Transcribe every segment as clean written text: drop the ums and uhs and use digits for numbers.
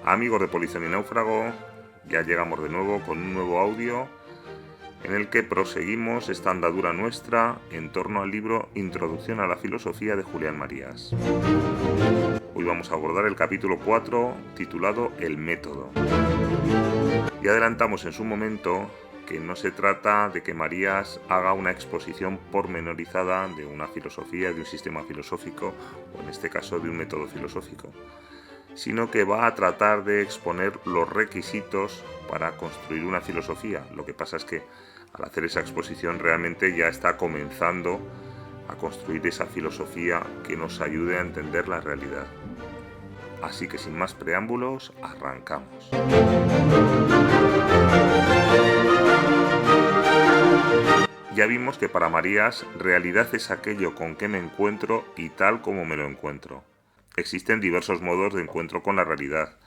Amigos de Polizón y Náufrago, ya llegamos de nuevo con un nuevo audio en el que proseguimos esta andadura nuestra en torno al libro Introducción a la Filosofía de Julián Marías. Hoy vamos a abordar el capítulo 4 titulado El método. Ya adelantamos en su momento que no se trata de que Marías haga una exposición pormenorizada de una filosofía, de un sistema filosófico, o en este caso de un método filosófico, sino que va a tratar de exponer los requisitos para construir una filosofía. Lo que pasa es que al hacer esa exposición realmente ya está comenzando a construir esa filosofía que nos ayude a entender la realidad. Así que sin más preámbulos, arrancamos. Ya vimos que para Marías, realidad es aquello con que me encuentro y tal como me lo encuentro. Existen diversos modos de encuentro con la realidad,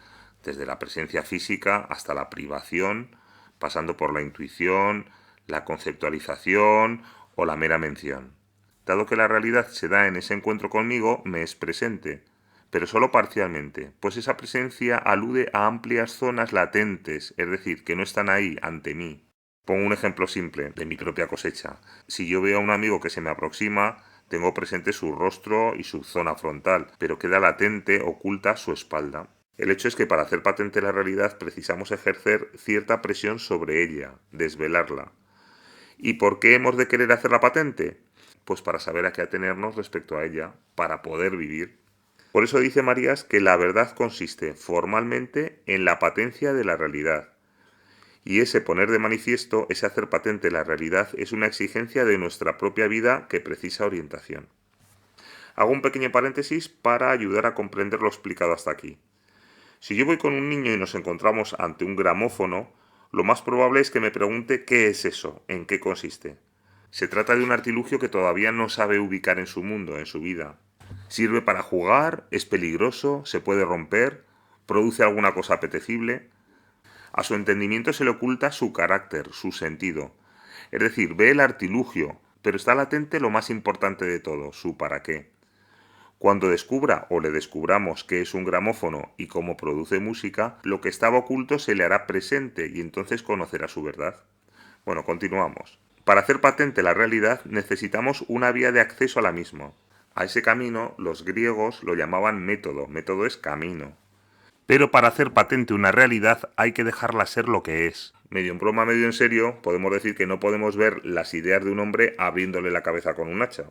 desde la presencia física hasta la privación, pasando por la intuición, la conceptualización o la mera mención. Dado que la realidad se da en ese encuentro conmigo, me es presente, pero solo parcialmente, pues esa presencia alude a amplias zonas latentes, es decir, que no están ahí ante mí. Pongo un ejemplo simple de mi propia cosecha. Si yo veo a un amigo que se me aproxima, tengo presente su rostro y su zona frontal, pero queda latente, oculta su espalda. El hecho es que para hacer patente la realidad precisamos ejercer cierta presión sobre ella, desvelarla. ¿Y por qué hemos de querer hacerla patente? Pues para saber a qué atenernos respecto a ella, para poder vivir. Por eso dice Marías que la verdad consiste formalmente en la patencia de la realidad. Y ese poner de manifiesto, ese hacer patente la realidad, es una exigencia de nuestra propia vida que precisa orientación. Hago un pequeño paréntesis para ayudar a comprender lo explicado hasta aquí. Si yo voy con un niño y nos encontramos ante un gramófono, lo más probable es que me pregunte qué es eso, en qué consiste. Se trata de un artilugio que todavía no sabe ubicar en su mundo, en su vida. ¿Sirve para jugar? ¿Es peligroso? ¿Se puede romper? ¿Produce alguna cosa apetecible? A su entendimiento se le oculta su carácter, su sentido. Es decir, ve el artilugio, pero está latente lo más importante de todo, su para qué. Cuando descubra o le descubramos qué es un gramófono y cómo produce música, lo que estaba oculto se le hará presente y entonces conocerá su verdad. Bueno, continuamos. Para hacer patente la realidad necesitamos una vía de acceso a la misma. A ese camino los griegos lo llamaban método. Método es camino. Pero para hacer patente una realidad hay que dejarla ser lo que es. Medio en broma, medio en serio, podemos decir que no podemos ver las ideas de un hombre abriéndole la cabeza con un hacha.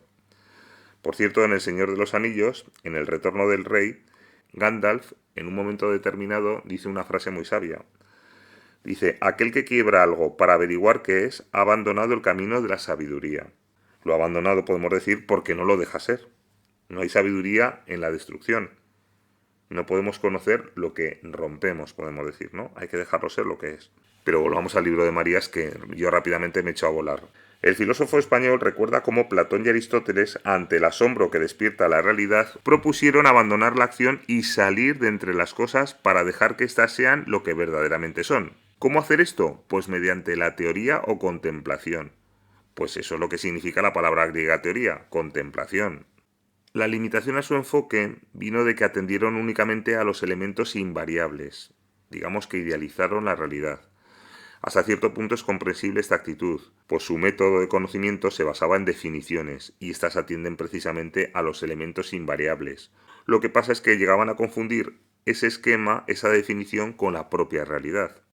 Por cierto, en El Señor de los Anillos, en El Retorno del Rey, Gandalf, en un momento determinado, dice una frase muy sabia. Dice, aquel que quiebra algo para averiguar qué es, ha abandonado el camino de la sabiduría. Lo ha abandonado, podemos decir, porque no lo deja ser. No hay sabiduría en la destrucción. No podemos conocer lo que rompemos, podemos decir, ¿no? Hay que dejarlo ser lo que es. Pero volvamos al libro de Marías, que yo rápidamente me echo a volar. El filósofo español recuerda cómo Platón y Aristóteles, ante el asombro que despierta la realidad, propusieron abandonar la acción y salir de entre las cosas para dejar que éstas sean lo que verdaderamente son. ¿Cómo hacer esto? Pues mediante la teoría o contemplación. Pues eso es lo que significa la palabra griega teoría, contemplación. La limitación a su enfoque vino de que atendieron únicamente a los elementos invariables, digamos que idealizaron la realidad. Hasta cierto punto es comprensible esta actitud, pues su método de conocimiento se basaba en definiciones, y éstas atienden precisamente a los elementos invariables. Lo que pasa es que llegaban a confundir ese esquema, esa definición, con la propia realidad.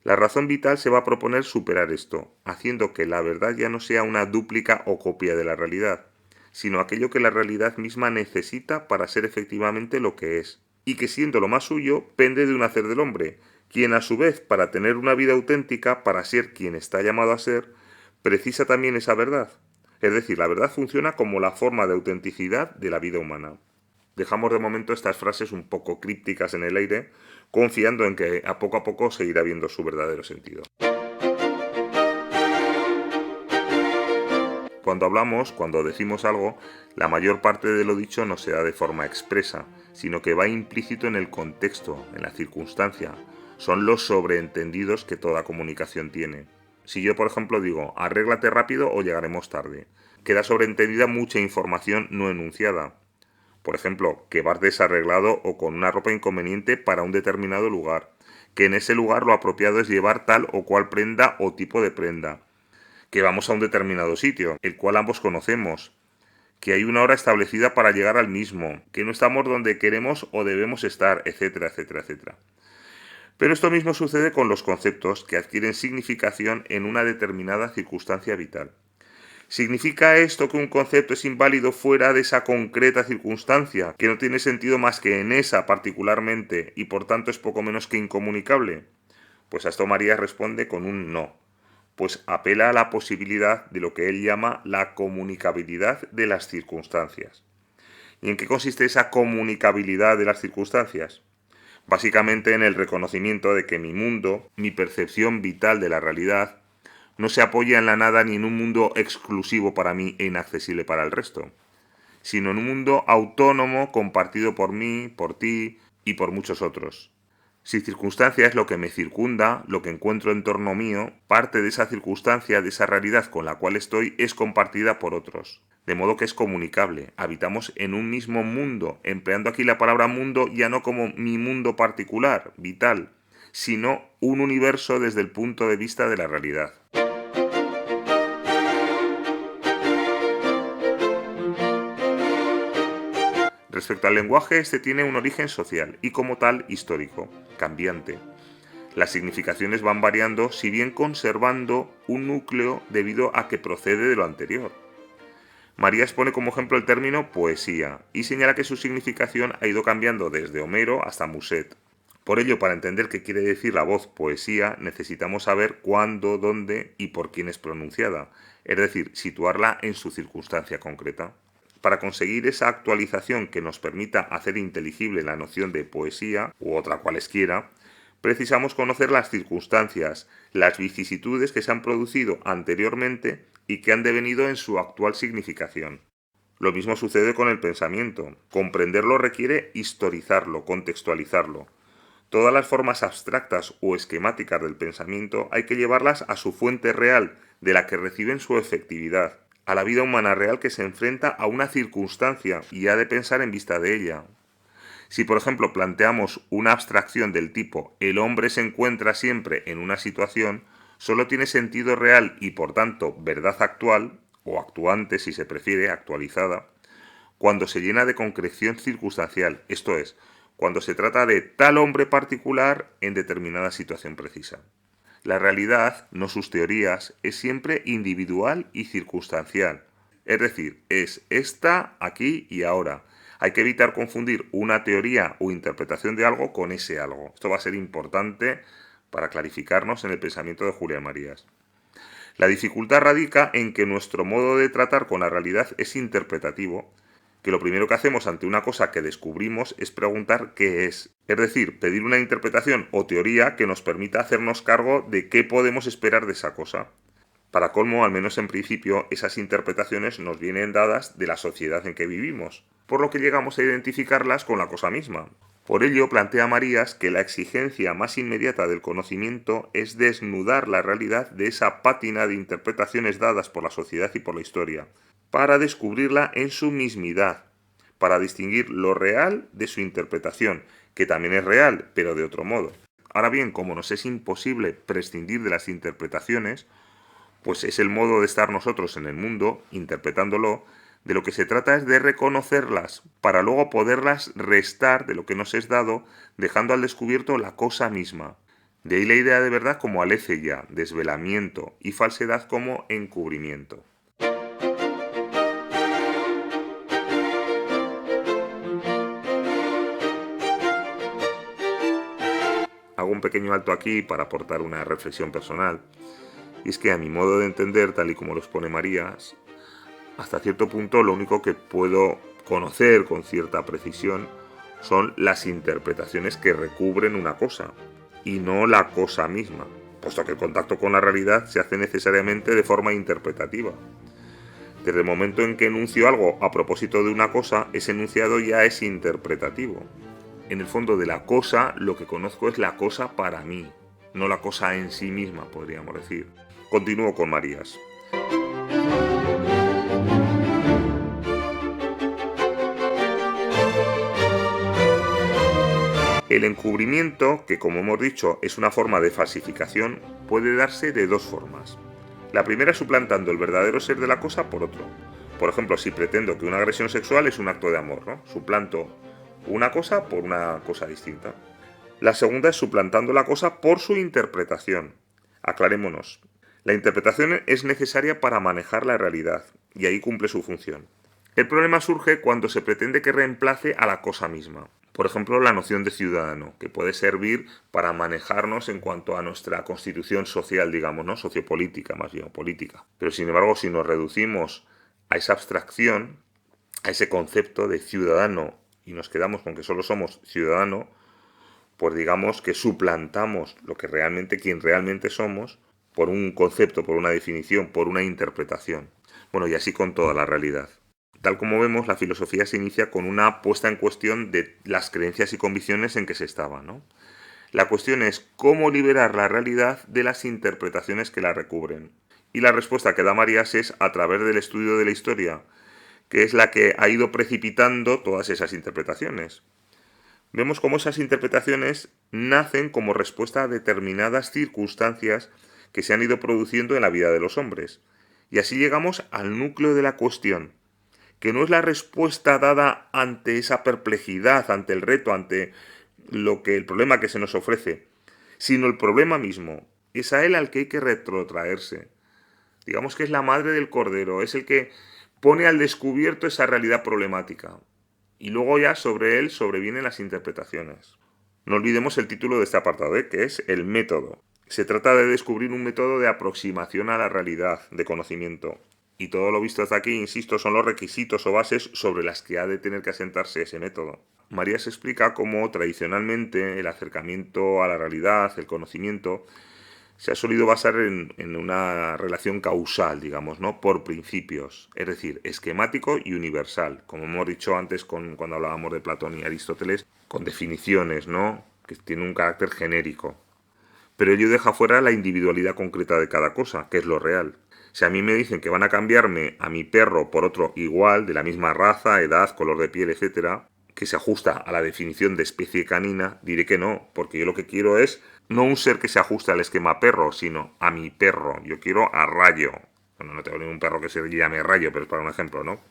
La razón vital se va a proponer superar esto, haciendo que la verdad ya no sea una dúplica o copia de la realidad, sino aquello que la realidad misma necesita para ser efectivamente lo que es, y que siendo lo más suyo, pende de un hacer del hombre, quien a su vez, para tener una vida auténtica, para ser quien está llamado a ser, precisa también esa verdad. Es decir, la verdad funciona como la forma de autenticidad de la vida humana. Dejamos de momento estas frases un poco crípticas en el aire, confiando en que a poco se irá viendo su verdadero sentido. Cuando hablamos, cuando decimos algo, la mayor parte de lo dicho no se da de forma expresa, sino que va implícito en el contexto, en la circunstancia. Son los sobreentendidos que toda comunicación tiene. Si yo, por ejemplo, digo, arréglate rápido o llegaremos tarde, queda sobreentendida mucha información no enunciada. Por ejemplo, que vas desarreglado o con una ropa inconveniente para un determinado lugar, que en ese lugar lo apropiado es llevar tal o cual prenda o tipo de prenda, que vamos a un determinado sitio, el cual ambos conocemos, que hay una hora establecida para llegar al mismo, que no estamos donde queremos o debemos estar, etcétera, etcétera, etcétera. Pero esto mismo sucede con los conceptos que adquieren significación en una determinada circunstancia vital. ¿Significa esto que un concepto es inválido fuera de esa concreta circunstancia, que no tiene sentido más que en esa particularmente y por tanto es poco menos que incomunicable? Pues a esto María responde con un no, pues apela a la posibilidad de lo que él llama la comunicabilidad de las circunstancias. ¿Y en qué consiste esa comunicabilidad de las circunstancias? Básicamente en el reconocimiento de que mi mundo, mi percepción vital de la realidad, no se apoya en la nada ni en un mundo exclusivo para mí e inaccesible para el resto, sino en un mundo autónomo compartido por mí, por ti y por muchos otros. Si circunstancia es lo que me circunda, lo que encuentro en torno mío, parte de esa circunstancia, de esa realidad con la cual estoy, es compartida por otros. De modo que es comunicable. Habitamos en un mismo mundo, empleando aquí la palabra mundo ya no como mi mundo particular, vital, sino un universo desde el punto de vista de la realidad. Respecto al lenguaje, este tiene un origen social y como tal histórico, cambiante. Las significaciones van variando, si bien conservando un núcleo debido a que procede de lo anterior. María expone como ejemplo el término poesía y señala que su significación ha ido cambiando desde Homero hasta Musset. Por ello, para entender qué quiere decir la voz poesía, necesitamos saber cuándo, dónde y por quién es pronunciada, es decir, situarla en su circunstancia concreta. Para conseguir esa actualización que nos permita hacer inteligible la noción de poesía, u otra cualesquiera, precisamos conocer las circunstancias, las vicisitudes que se han producido anteriormente y que han devenido en su actual significación. Lo mismo sucede con el pensamiento. Comprenderlo requiere historizarlo, contextualizarlo. Todas las formas abstractas o esquemáticas del pensamiento hay que llevarlas a su fuente real, de la que reciben su efectividad, a la vida humana real que se enfrenta a una circunstancia y ha de pensar en vista de ella. Si, por ejemplo, planteamos una abstracción del tipo el hombre se encuentra siempre en una situación, solo tiene sentido real y, por tanto, verdad actual, o actuante si se prefiere, actualizada, cuando se llena de concreción circunstancial, esto es, cuando se trata de tal hombre particular en determinada situación precisa. La realidad, no sus teorías, es siempre individual y circunstancial. Es decir, es esta, aquí y ahora. Hay que evitar confundir una teoría o interpretación de algo con ese algo. Esto va a ser importante para clarificarnos en el pensamiento de Julián Marías. La dificultad radica en que nuestro modo de tratar con la realidad es interpretativo, que lo primero que hacemos ante una cosa que descubrimos es preguntar qué es decir, pedir una interpretación o teoría que nos permita hacernos cargo de qué podemos esperar de esa cosa. Para colmo, al menos en principio, esas interpretaciones nos vienen dadas de la sociedad en que vivimos, por lo que llegamos a identificarlas con la cosa misma. Por ello, plantea Marías que la exigencia más inmediata del conocimiento es desnudar la realidad de esa pátina de interpretaciones dadas por la sociedad y por la historia, para descubrirla en su mismidad, para distinguir lo real de su interpretación, que también es real, pero de otro modo. Ahora bien, como nos es imposible prescindir de las interpretaciones, pues es el modo de estar nosotros en el mundo, interpretándolo, de lo que se trata es de reconocerlas, para luego poderlas restar de lo que nos es dado, dejando al descubierto la cosa misma. De ahí la idea de verdad como aletheia, desvelamiento, y falsedad como encubrimiento. Hago un pequeño alto aquí para aportar una reflexión personal, y es que a mi modo de entender, tal y como lo expone Marías, hasta cierto punto lo único que puedo conocer con cierta precisión son las interpretaciones que recubren una cosa, y no la cosa misma, puesto que el contacto con la realidad se hace necesariamente de forma interpretativa. Desde el momento en que enuncio algo a propósito de una cosa, ese enunciado ya es interpretativo. En el fondo de la cosa, lo que conozco es la cosa para mí, no la cosa en sí misma, podríamos decir. Continúo con Marías. El encubrimiento, que como hemos dicho es una forma de falsificación, puede darse de dos formas. La primera es suplantando el verdadero ser de la cosa por otro. Por ejemplo, si pretendo que una agresión sexual es un acto de amor, ¿no? Suplanto una cosa por una cosa distinta. La segunda es suplantando la cosa por su interpretación. Aclarémonos. La interpretación es necesaria para manejar la realidad, y ahí cumple su función. El problema surge cuando se pretende que reemplace a la cosa misma. Por ejemplo, la noción de ciudadano, que puede servir para manejarnos en cuanto a nuestra constitución social, digamos, ¿no? Sociopolítica, más bien, política. Pero sin embargo, si nos reducimos a esa abstracción, a ese concepto de ciudadano, y nos quedamos con que solo somos ciudadano, pues digamos que suplantamos lo que realmente, quien realmente somos, por un concepto, por una definición, por una interpretación. Bueno, y así con toda la realidad. Tal como vemos, la filosofía se inicia con una puesta en cuestión de las creencias y convicciones en que se estaba, ¿no? La cuestión es cómo liberar la realidad de las interpretaciones que la recubren. Y la respuesta que da Marías es a través del estudio de la historia, que es la que ha ido precipitando todas esas interpretaciones. Vemos cómo esas interpretaciones nacen como respuesta a determinadas circunstancias que se han ido produciendo en la vida de los hombres. Y así llegamos al núcleo de la cuestión, que no es la respuesta dada ante esa perplejidad, ante el reto, ante el problema que se nos ofrece, sino el problema mismo. Es a él al que hay que retrotraerse. Digamos que es la madre del cordero, es el que pone al descubierto esa realidad problemática. Y luego ya sobre él sobrevienen las interpretaciones. No olvidemos el título de este apartado, que es el método. Se trata de descubrir un método de aproximación a la realidad, de conocimiento. Y todo lo visto hasta aquí, insisto, son los requisitos o bases sobre las que ha de tener que asentarse ese método. Marías explica cómo tradicionalmente el acercamiento a la realidad, el conocimiento, se ha solido basar en una relación causal, digamos, ¿no? Por principios, es decir, esquemático y universal, como hemos dicho antes cuando hablábamos de Platón y Aristóteles, con definiciones, ¿no? Que tienen un carácter genérico. Pero ello deja fuera la individualidad concreta de cada cosa, que es lo real. Si a mí me dicen que van a cambiarme a mi perro por otro igual, de la misma raza, edad, color de piel, etcétera, que se ajusta a la definición de especie canina, diré que no, porque yo lo que quiero es no un ser que se ajuste al esquema perro, sino a mi perro. Yo quiero a Rayo. Bueno, no tengo ningún perro que se llame Rayo, pero es para un ejemplo, ¿no?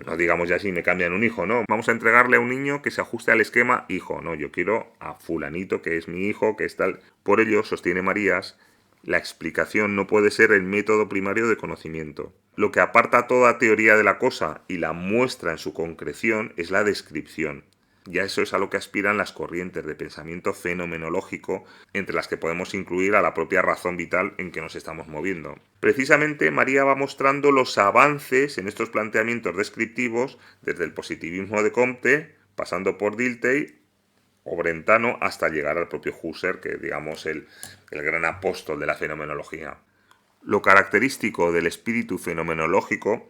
No digamos ya si me cambian un hijo, ¿no? Vamos a entregarle a un niño que se ajuste al esquema hijo, ¿no? Yo quiero a fulanito, que es mi hijo, que es tal. Por ello, sostiene Marías, la explicación no puede ser el método primario de conocimiento. Lo que aparta toda teoría de la cosa y la muestra en su concreción es la descripción. Ya eso es a lo que aspiran las corrientes de pensamiento fenomenológico, entre las que podemos incluir a la propia razón vital en que nos estamos moviendo. Precisamente María va mostrando los avances en estos planteamientos descriptivos desde el positivismo de Comte, pasando por Dilthey o Brentano, hasta llegar al propio Husserl, que es, digamos, el gran apóstol de la fenomenología. Lo característico del espíritu fenomenológico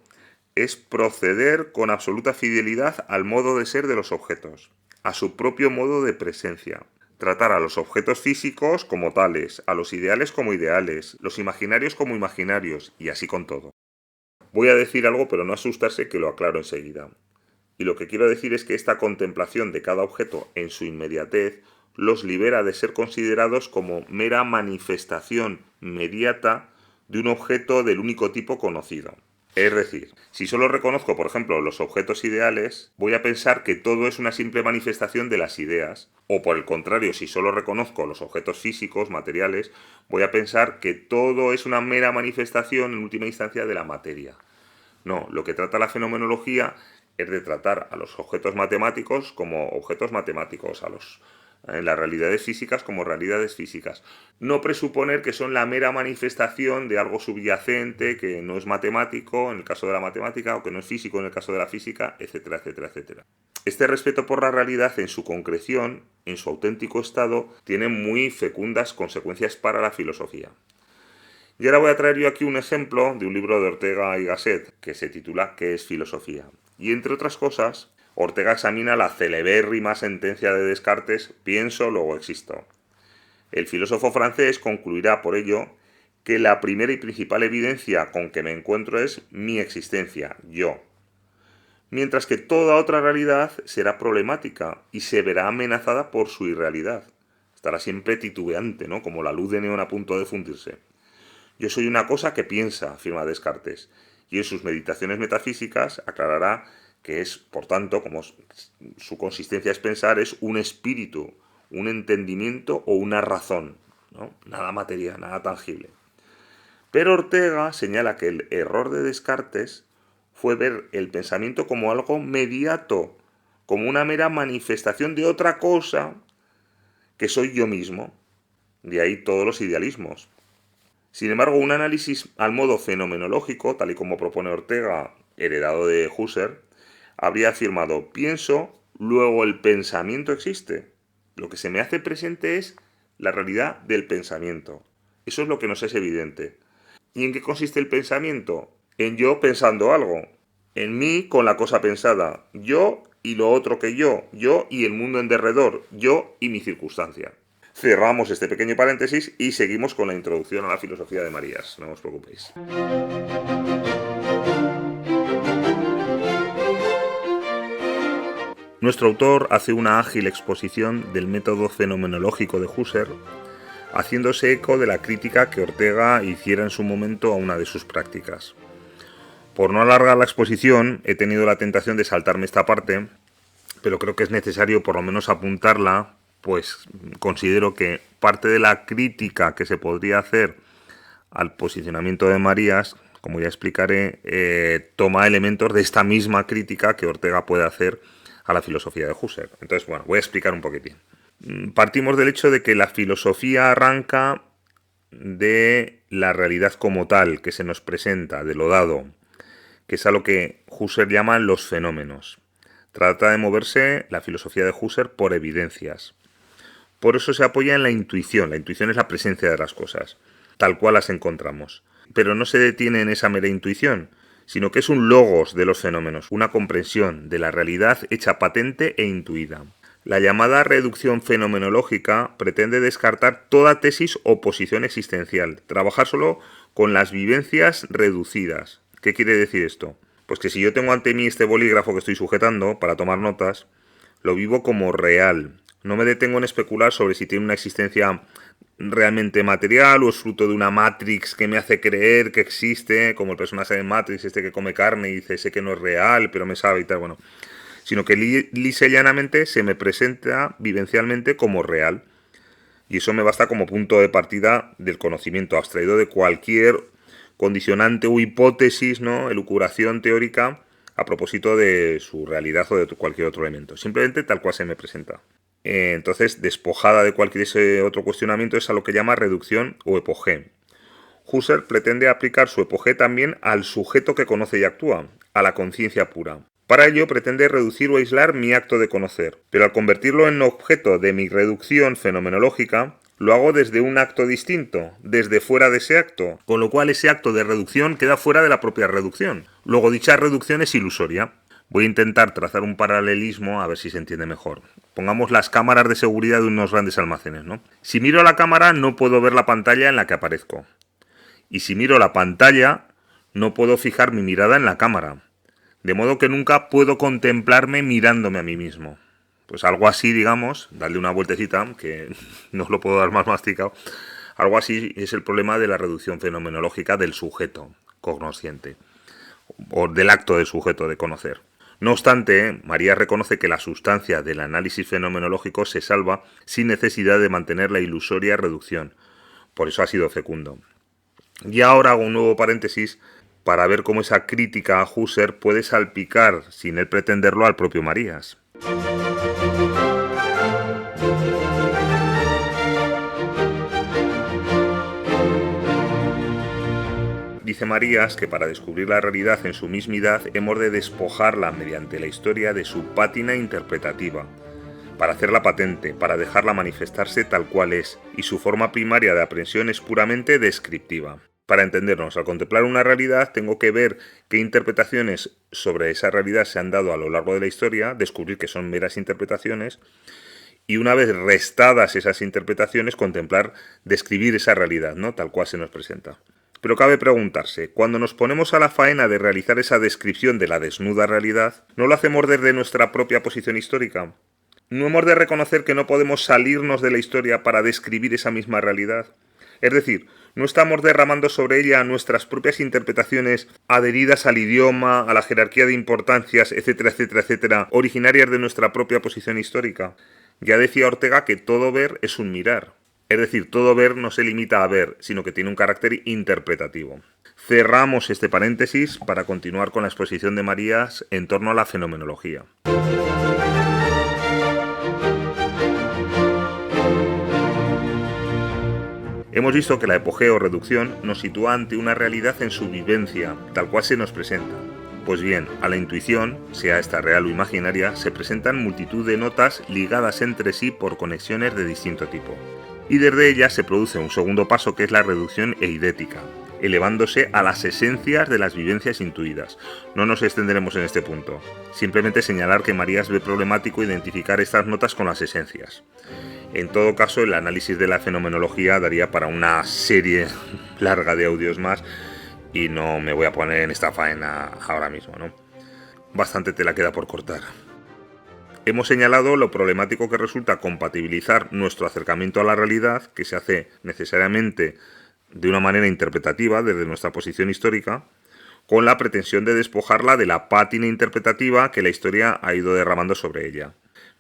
es proceder con absoluta fidelidad al modo de ser de los objetos, a su propio modo de presencia. Tratar a los objetos físicos como tales, a los ideales como ideales, los imaginarios como imaginarios, y así con todo. Voy a decir algo, pero no asustarse, que lo aclaro enseguida. Y lo que quiero decir es que esta contemplación de cada objeto en su inmediatez los libera de ser considerados como mera manifestación mediata de un objeto del único tipo conocido. Es decir, si solo reconozco, por ejemplo, los objetos ideales, voy a pensar que todo es una simple manifestación de las ideas. O por el contrario, si solo reconozco los objetos físicos, materiales, voy a pensar que todo es una mera manifestación, en última instancia, de la materia. No, lo que trata la fenomenología es de tratar a los objetos matemáticos como objetos matemáticos, a las realidades físicas como realidades físicas. No presuponer que son la mera manifestación de algo subyacente, que no es matemático en el caso de la matemática, o que no es físico en el caso de la física, etcétera, etcétera, etcétera. Este respeto por la realidad en su concreción, en su auténtico estado, tiene muy fecundas consecuencias para la filosofía. Y ahora voy a traer yo aquí un ejemplo de un libro de Ortega y Gasset que se titula ¿Qué es filosofía? Y entre otras cosas, Ortega examina la celebérrima sentencia de Descartes, pienso, luego existo. El filósofo francés concluirá por ello que la primera y principal evidencia con que me encuentro es mi existencia, yo. mientras que toda otra realidad será problemática y se verá amenazada por su irrealidad. Estará siempre titubeante, ¿no? Como la luz de neón a punto de fundirse. Yo soy una cosa que piensa, afirma Descartes, y en sus meditaciones metafísicas aclarará que es, por tanto, como su consistencia es pensar, es un espíritu, un entendimiento o una razón, ¿no? Nada material, nada tangible. Pero Ortega señala que el error de Descartes fue ver el pensamiento como algo mediato, como una mera manifestación de otra cosa que soy yo mismo. De ahí todos los idealismos. Sin embargo, un análisis al modo fenomenológico, tal y como propone Ortega, heredado de Husserl, habría afirmado: pienso, luego el pensamiento existe. Lo que se me hace presente es la realidad del pensamiento. Eso es lo que nos es evidente. ¿Y en qué consiste el pensamiento? En yo pensando algo. En mí con la cosa pensada. Yo y lo otro que yo y el mundo en derredor, yo y mi circunstancia. Cerramos este pequeño paréntesis y seguimos con la introducción a la filosofía de Marías, no os preocupéis. Nuestro autor hace una ágil exposición del método fenomenológico de Husserl, haciéndose eco de la crítica que Ortega hiciera en su momento a una de sus prácticas. Por no alargar la exposición, he tenido la tentación de saltarme esta parte, pero creo que es necesario por lo menos apuntarla, pues considero que parte de la crítica que se podría hacer al posicionamiento de Marías, como ya explicaré, toma elementos de esta misma crítica que Ortega puede hacer a la filosofía de Husserl. Entonces, bueno, voy a explicar un poquitín. Partimos del hecho de que la filosofía arranca de la realidad como tal, que se nos presenta, de lo dado, que es a lo que Husserl llama los fenómenos. Trata de moverse la filosofía de Husserl por evidencias. Por eso se apoya en la intuición. La intuición es la presencia de las cosas, tal cual las encontramos. Pero no se detiene en esa mera intuición, sino que es un logos de los fenómenos, una comprensión de la realidad hecha patente e intuida. La llamada reducción fenomenológica pretende descartar toda tesis o posición existencial, trabajar solo con las vivencias reducidas. ¿Qué quiere decir esto? Pues que si yo tengo ante mí este bolígrafo que estoy sujetando para tomar notas, lo vivo como real. No me detengo en especular sobre si tiene una existencia realmente material o es fruto de una Matrix que me hace creer que existe, como el personaje de Matrix, este que come carne y dice, sé que no es real, pero me sabe y tal, bueno. Sino que lisa y llanamente se me presenta vivencialmente como real. Y eso me basta como punto de partida del conocimiento, abstraído de cualquier condicionante o hipótesis, ¿no? Elucubración teórica a propósito de su realidad o de cualquier otro elemento. Simplemente tal cual se me presenta. Entonces, despojada de cualquier ese otro cuestionamiento, es a lo que llama reducción o epogé. Husserl pretende aplicar su epogé también al sujeto que conoce y actúa, a la conciencia pura. Para ello pretende reducir o aislar mi acto de conocer, pero al convertirlo en objeto de mi reducción fenomenológica, lo hago desde un acto distinto, desde fuera de ese acto, con lo cual ese acto de reducción queda fuera de la propia reducción. Luego dicha reducción es ilusoria. Voy a intentar trazar un paralelismo a ver si se entiende mejor. Pongamos las cámaras de seguridad de unos grandes almacenes, ¿no? Si miro a la cámara no puedo ver la pantalla en la que aparezco. Y si miro la pantalla no puedo fijar mi mirada en la cámara. De modo que nunca puedo contemplarme mirándome a mí mismo. Pues algo así, digamos, darle una vueltecita, que no os lo puedo dar más masticado. Algo así es el problema de la reducción fenomenológica del sujeto cognosciente, o del acto del sujeto de conocer. No obstante, Marías reconoce que la sustancia del análisis fenomenológico se salva sin necesidad de mantener la ilusoria reducción. Por eso ha sido fecundo. Y ahora hago un nuevo paréntesis para ver cómo esa crítica a Husserl puede salpicar, sin él pretenderlo, al propio Marías. Dice Marías que para descubrir la realidad en su mismidad hemos de despojarla mediante la historia de su pátina interpretativa, para hacerla patente, para dejarla manifestarse tal cual es, y su forma primaria de aprehensión es puramente descriptiva. Para entendernos, al contemplar una realidad tengo que ver qué interpretaciones sobre esa realidad se han dado a lo largo de la historia, descubrir que son meras interpretaciones, y una vez restadas esas interpretaciones, contemplar, describir esa realidad, ¿no? Tal cual se nos presenta. Pero cabe preguntarse, cuando nos ponemos a la faena de realizar esa descripción de la desnuda realidad, ¿no lo hacemos desde nuestra propia posición histórica? ¿No hemos de reconocer que no podemos salirnos de la historia para describir esa misma realidad? Es decir, ¿no estamos derramando sobre ella nuestras propias interpretaciones adheridas al idioma, a la jerarquía de importancias, etcétera, etcétera, etcétera, originarias de nuestra propia posición histórica? Ya decía Ortega que todo ver es un mirar. Es decir, todo ver no se limita a ver, sino que tiene un carácter interpretativo. Cerramos este paréntesis para continuar con la exposición de Marías en torno a la fenomenología. Hemos visto que la epogeo o reducción nos sitúa ante una realidad en su vivencia, tal cual se nos presenta. Pues bien, a la intuición, sea esta real o imaginaria, se presentan multitud de notas ligadas entre sí por conexiones de distinto tipo. Y desde ellas se produce un segundo paso que es la reducción eidética, elevándose a las esencias de las vivencias intuidas. No nos extenderemos en este punto, simplemente señalar que Marías ve problemático identificar estas notas con las esencias. En todo caso, el análisis de la fenomenología daría para una serie larga de audios más y no me voy a poner en esta faena ahora mismo, ¿no? Bastante tela queda por cortar. Hemos señalado lo problemático que resulta compatibilizar nuestro acercamiento a la realidad, que se hace necesariamente de una manera interpretativa desde nuestra posición histórica, con la pretensión de despojarla de la pátina interpretativa que la historia ha ido derramando sobre ella.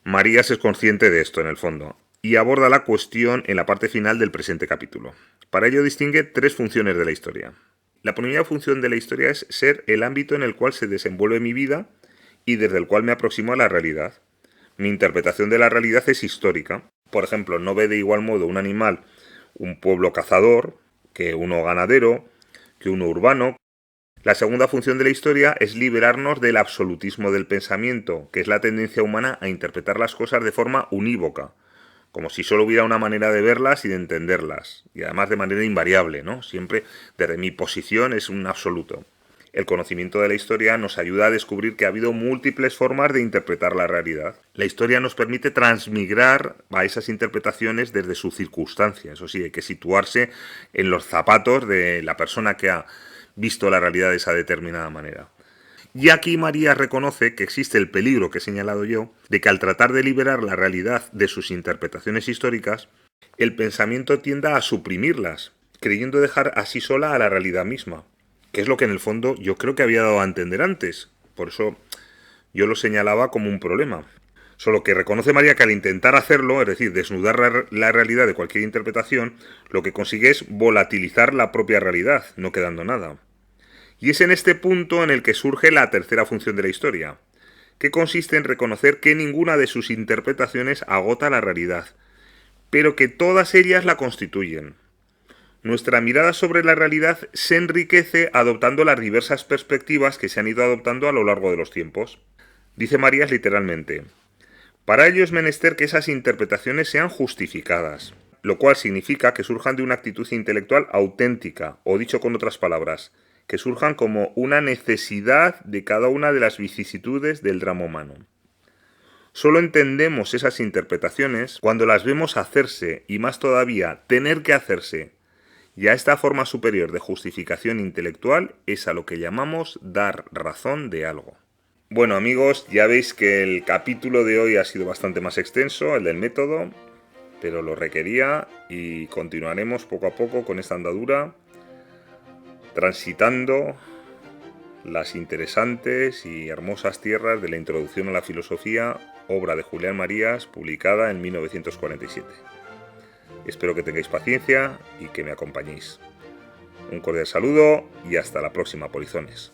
Marías es consciente de esto en el fondo, y aborda la cuestión en la parte final del presente capítulo. Para ello distingue tres funciones de la historia. La primera función de la historia es ser el ámbito en el cual se desenvuelve mi vida y desde el cual me aproximo a la realidad. Mi interpretación de la realidad es histórica. Por ejemplo, no ve de igual modo un animal, un pueblo cazador, que uno ganadero, que uno urbano. La segunda función de la historia es liberarnos del absolutismo del pensamiento, que es la tendencia humana a interpretar las cosas de forma unívoca, como si solo hubiera una manera de verlas y de entenderlas, y además de manera invariable, ¿no? Siempre desde mi posición es un absoluto. El conocimiento de la historia nos ayuda a descubrir que ha habido múltiples formas de interpretar la realidad. La historia nos permite transmigrar a esas interpretaciones desde su circunstancia. Eso sí, hay que situarse en los zapatos de la persona que ha visto la realidad de esa determinada manera. Y aquí Marías reconoce que existe el peligro que he señalado yo, de que al tratar de liberar la realidad de sus interpretaciones históricas, el pensamiento tienda a suprimirlas, creyendo dejar así sola a la realidad misma, que es lo que en el fondo yo creo que había dado a entender antes. Por eso yo lo señalaba como un problema. Solo que reconoce María que al intentar hacerlo, es decir, desnudar la realidad de cualquier interpretación, lo que consigue es volatilizar la propia realidad, no quedando nada. Y es en este punto en el que surge la tercera función de la historia, que consiste en reconocer que ninguna de sus interpretaciones agota la realidad, pero que todas ellas la constituyen. Nuestra mirada sobre la realidad se enriquece adoptando las diversas perspectivas que se han ido adoptando a lo largo de los tiempos. Dice Marías literalmente: para ello es menester que esas interpretaciones sean justificadas, lo cual significa que surjan de una actitud intelectual auténtica, o dicho con otras palabras, que surjan como una necesidad de cada una de las vicisitudes del drama humano. Solo entendemos esas interpretaciones cuando las vemos hacerse, y más todavía, tener que hacerse. Y a esta forma superior de justificación intelectual es a lo que llamamos dar razón de algo. Bueno amigos, ya veis que el capítulo de hoy ha sido bastante más extenso, el del método, pero lo requería y continuaremos poco a poco con esta andadura, transitando las interesantes y hermosas tierras de la Introducción a la Filosofía, obra de Julián Marías, publicada en 1947. Espero que tengáis paciencia y que me acompañéis. Un cordial saludo y hasta la próxima, polizones.